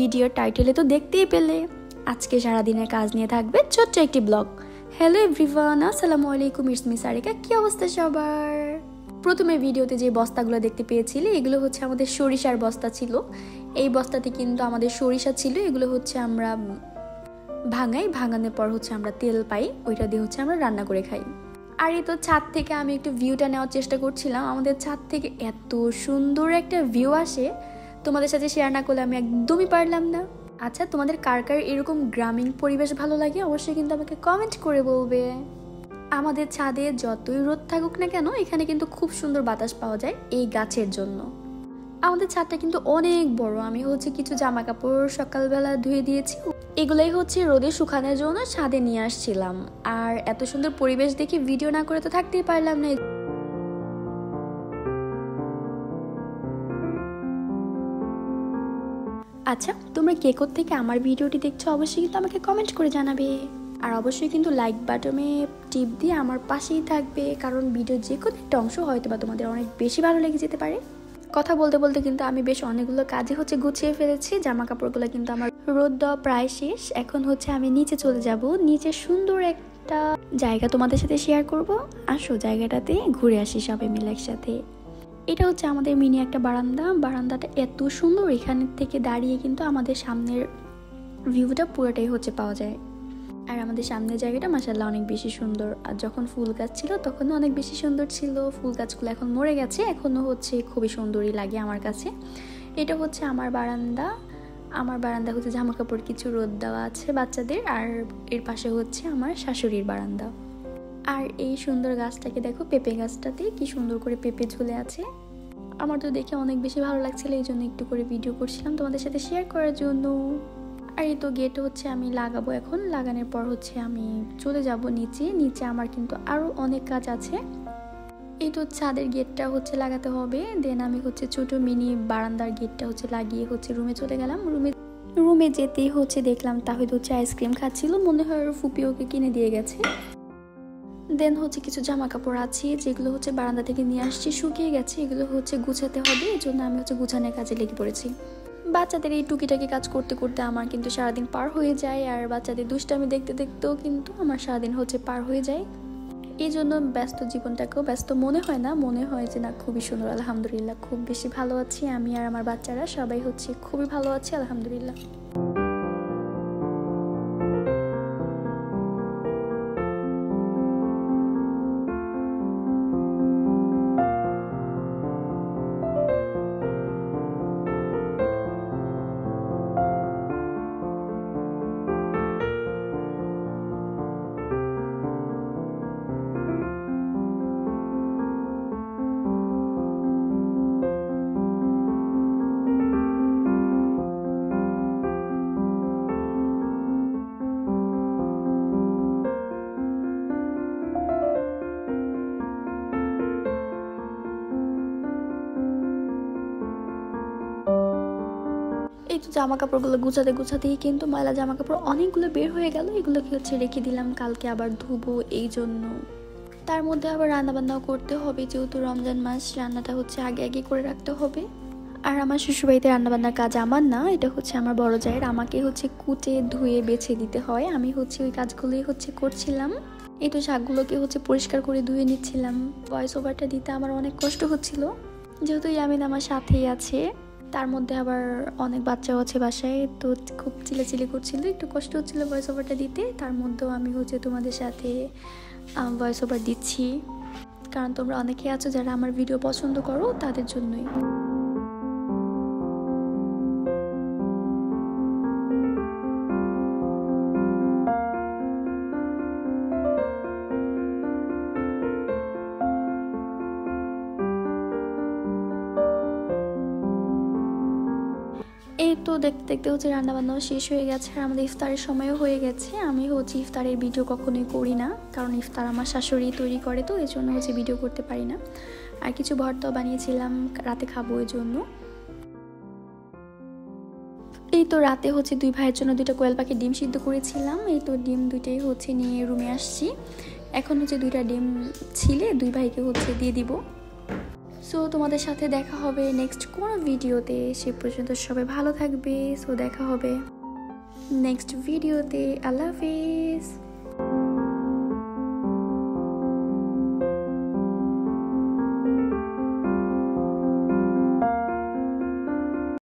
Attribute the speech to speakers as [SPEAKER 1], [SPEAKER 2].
[SPEAKER 1] ভিডিওর টাইটেলে তো দেখতেই পেলে, আজকে সারাদিনের কাজ নিয়ে থাকবে ছোট্ট একটি ব্লগ। হ্যালো এভরিওয়ান, আসসালামু আলাইকুম, ইটস মি সারিকা। কি অবস্থা সবার? প্রথমে ভিডিওতে যে বস্তাগুলো দেখতে পেয়েছিলে এগুলো হচ্ছে আমাদের সরিষার বস্তা ছিল। এই বস্তাতে কিন্তু আমাদের সরিষা ছিল। এগুলো হচ্ছে আমরা ভাঙানোর পর হচ্ছে আমরা তেল পাই, ওইটা দিয়ে হচ্ছে আমরা রান্না করে খাই। আর এই তো ছাদ থেকে আমি একটু ভিউটা নেওয়ার চেষ্টা করছিলাম। আমাদের ছাদ থেকে এত সুন্দর একটা ভিউ আসে, তোমাদের সাথে শেয়ার না করলে আমি একদমই পারলাম না। আচ্ছা, তোমাদের কার কার এরকম গ্রামীণ পরিবেশ ভালো লাগে অবশ্যই কিন্তু আমাকে কমেন্ট করে বলবে। আমাদের ছাদে যতই রোদ থাকুক না কেন, এখানে কিন্তু খুব সুন্দর বাতাস পাওয়া যায় এই গাছের জন্য। আমাদের ছাদটা কিন্তু অনেক বড়। আমি হচ্ছে কিছু জামা কাপড় সকালবেলা ধুয়ে দিয়েছি, এগুলাই হচ্ছে রোদে শুকানোর জন্য ছাদে নিয়ে আসছিলাম। আর এত সুন্দর পরিবেশ দেখে ভিডিও না করে তো থাকতেই পারলাম না। আচ্ছা, তোমরা কে কোথা থেকে আমার ভিডিওটি দেখছো অবশ্যই কিন্তু আমাকে কমেন্ট করে জানাবে। আর অবশ্যই কিন্তু লাইক বাটনে টিপ দিয়ে আমার পাশেই থাকবে, কারণ ভিডিওর যে কোনো একটা অংশ হয়তো বা তোমাদের অনেক বেশি ভালো লেগে যেতে পারে। কথা বলতে বলতে কিন্তু আমি বেশ অনেকগুলো কাজে হচ্ছে গুছিয়ে ফেলেছি। জামা কাপড়গুলো কিন্তু আমার রোদ দেওয়া প্রায় শেষ। এখন হচ্ছে আমি নিচে চলে যাব। নিচে সুন্দর একটা জায়গা তোমাদের সাথে শেয়ার করব। আসো জায়গাটাতে ঘুরে আসি সবাই মিলে একসাথে। এটা হচ্ছে আমাদের মিনি একটা বারান্দা। বারান্দাটা এত সুন্দর, এখান থেকে দাঁড়িয়ে কিন্তু আমাদের সামনের ভিউটা পুরোটাই হচ্ছে পাওয়া যায়। আর আমাদের সামনের জায়গাটা মাশাআল্লাহ অনেক বেশি সুন্দর। আর যখন ফুল গাছ ছিল তখন অনেক বেশি সুন্দর ছিল। ফুল গাছগুলো এখন মরে গেছে, এখনো হচ্ছে খুবই সুন্দরই লাগে আমার কাছে। এটা হচ্ছে আমার বারান্দা। আমার বারান্দা হচ্ছে জামা কাপড় কিছু রোদ দেওয়া আছে বাচ্চাদের। আর এর পাশে হচ্ছে আমার শাশুড়ির বারান্দা। আর এই সুন্দর গাছটাকে দেখো, পেঁপে গাছটাতে কি সুন্দর করে পেঁপে ঝুলে আছে। আমার তো দেখে অনেক বেশি ভালো লাগছিল, এই জন্য একটু করে ভিডিও করছিলাম তোমাদের সাথে শেয়ার করার জন্য। আর এই তো গেট হচ্ছে আমি লাগাবো এখন। লাগানোর পর হচ্ছে আমি চলে যাব নিচে। নিচে আমার কিন্তু আরো অনেক কাজ আছে। এই তো ছাদের গেটটা হচ্ছে লাগাতে হবে। দেন আমি হচ্ছে ছোট মিনি বারান্দার গেটটা হচ্ছে লাগিয়ে হচ্ছে রুমে চলে গেলাম। রুমে যেতেই হচ্ছে দেখলাম তাহিদ হচ্ছে আইসক্রিম খাচ্ছিল, মনে হয় ওর ফুপি ওকে কিনে দিয়ে গেছে। দেন হচ্ছে কিছু জামা কাপড় আছে যেগুলো হচ্ছে বারান্দা থেকে নিয়ে আসছি, শুকিয়ে গেছে। এগুলো হচ্ছে গুছাতে হবে, এই জন্য আমি হচ্ছে গুছানোর কাজে লেগে পড়েছি। বাচ্চাদের এই টুকিটাকি কাজ করতে করতে আমার কিন্তু সারাদিন পার হয়ে যায়। আর বাচ্চাদের দুষ্টামি দেখতে দেখতেও কিন্তু আমার সারাদিন হচ্ছে পার হয়ে যায়। এই জন্য ব্যস্ত জীবনটাকেও ব্যস্ত মনে হয় না, মনে হয় যে না খুবই সুন্দর। আলহামদুলিল্লাহ খুব বেশি ভালো আছি আমি আর আমার বাচ্চারা সবাই হচ্ছে খুবই ভালো আছি আলহামদুলিল্লাহ। এই তো জামা কাপড়গুলো গুছাতে গুছাতেই কিন্তু ময়লা জামা কাপড় অনেকগুলো বের হয়ে গেল। এগুলোকে হচ্ছে রেখে দিলাম, কালকে আবার ধুবো এই জন্য। তার মধ্যে আবার রান্না বান্নাও করতে হবে, যেহেতু রমজান মাস, রান্নাটা হচ্ছে আগে আগে করে রাখতে হবে। আর আমার শ্বশুরবাড়িতে রান্নাবান্নার কাজ আমার না, এটা হচ্ছে আমার বড় জায়ের। আমাকে হচ্ছে কুটে ধুয়ে বেছে দিতে হয়, আমি হচ্ছে ওই কাজগুলোই হচ্ছে করছিলাম। এই তো শাকগুলোকে হচ্ছে পরিষ্কার করে ধুয়ে নিচ্ছিলাম। ভয়েস ওভারটা দিতে আমার অনেক কষ্ট হচ্ছিল, যেহেতু ইয়ামিন আমার সাথেই আছে। তার মধ্যে আবার অনেক বাচ্চাও আছে বাসায়, তো খুব চিলাচিলি করছিল, একটু কষ্ট হচ্ছিল ভয়েস ওভারটা দিতে। তার মধ্যেও আমি হচ্ছে তোমাদের সাথে ভয়েস ওভার দিচ্ছি, কারণ তোমরা অনেকে আছো যারা আমার ভিডিও পছন্দ করো, তাদের জন্যই। এই তো দেখতে দেখতে হচ্ছে রান্নাবান্নাও শেষ হয়ে গেছে, আর আমাদের ইফতারের সময়ও হয়ে গেছে। আমি হচ্ছে ইফতারের ভিডিও কখনোই করি না, কারণ ইফতার আমার শাশুড়ি তৈরি করে, তো এই জন্য হচ্ছে ভিডিও করতে পারি না। আর কিছু ভর্তাও বানিয়েছিলাম রাতে খাবো এই জন্য। এই তো রাতে হচ্ছে দুই ভাইয়ের জন্য দুইটা কোয়েল পাখির ডিম সিদ্ধ করেছিলাম। এই তো ডিম দুইটাই হচ্ছে নিয়ে রুমে আসছি। এখন হচ্ছে দুইটা ডিম ছিলে দুই ভাইকে হচ্ছে দিয়ে দিব। সো তোমাদের সাথে দেখা হবে নেক্সট কোনো ভিডিওতে। সে পর্যন্ত সবাই ভালো থাকবে। সো দেখা হবে নেক্সট ভিডিওতে। আল্লাহ হাফিজ।